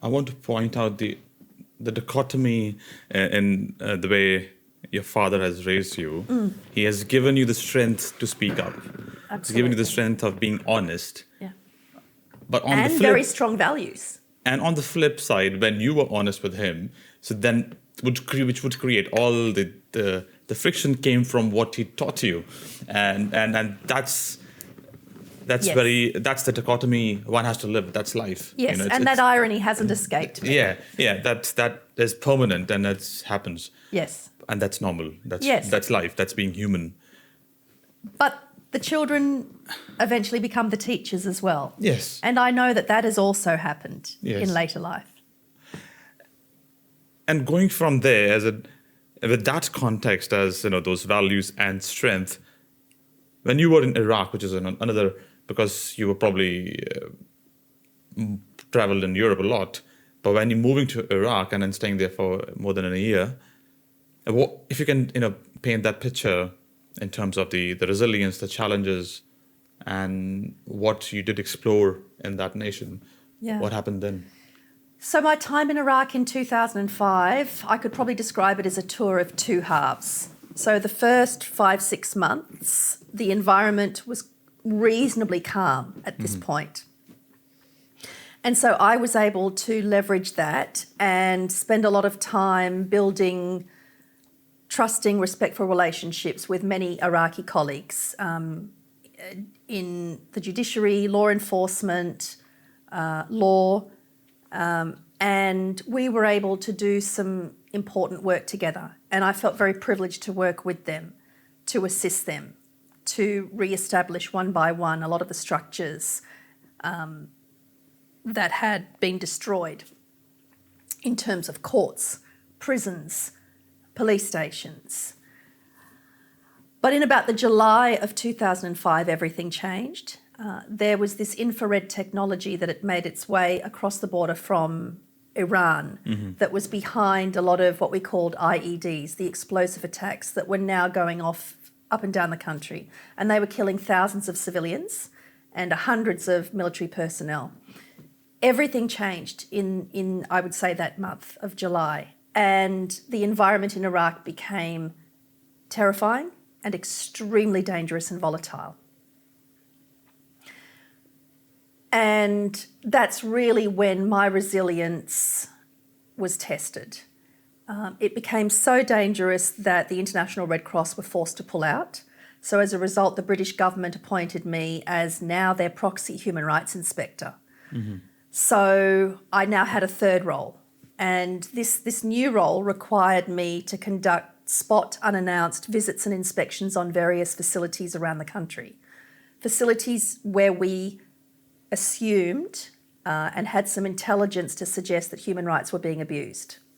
I want to point out the dichotomy in the way your father has raised you. He has given you the strength to speak up. He's given you the strength of being honest. Yeah. But on And the flip, very strong values. and on the flip side, when you were honest with him, so then which would create all the friction came from what he taught you, and that's Yes. that's the dichotomy one has to live. That's life. Yes, and that irony hasn't escaped me. Yeah, that is permanent, and that happens. Yes. And that's normal. Yes. That's life. That's being human. But the children eventually become the teachers as well. Yes. And I know that has also happened Yes. in later life. And going from there, with that context as those values and strength, when you were in Iraq, which is another, because you were probably traveled in Europe a lot, but when you're moving to Iraq and then staying there for more than a year, if you can paint that picture in terms of the resilience, the challenges, and what you did explore in that nation, what happened then? So my time in Iraq in 2005, I could probably describe it as a tour of two halves. So the first 5-6 months, the environment was reasonably calm at this point. And so I was able to leverage that and spend a lot of time building trusting, respectful relationships with many Iraqi colleagues in the judiciary, law enforcement, law, and we were able to do some important work together. And I felt very privileged to work with them, to assist them, to re-establish one by one a lot of the structures that had been destroyed in terms of courts, prisons, police stations. But in about the July of 2005, everything changed. There was this infrared technology that had made its way across the border from Iran that was behind a lot of what we called IEDs, the explosive attacks that were now going off up and down the country. And they were killing thousands of civilians and hundreds of military personnel. Everything changed in I would say, that month of July. And the environment in Iraq became terrifying and extremely dangerous and volatile. And that's really when my resilience was tested. It became so dangerous that the International Red Cross were forced to pull out. So as a result, the British government appointed me as now their proxy human rights inspector. So I now had a third role. And this new role required me to conduct spot, unannounced visits and inspections on various facilities around the country. Facilities where we assumed and had some intelligence to suggest that human rights were being abused.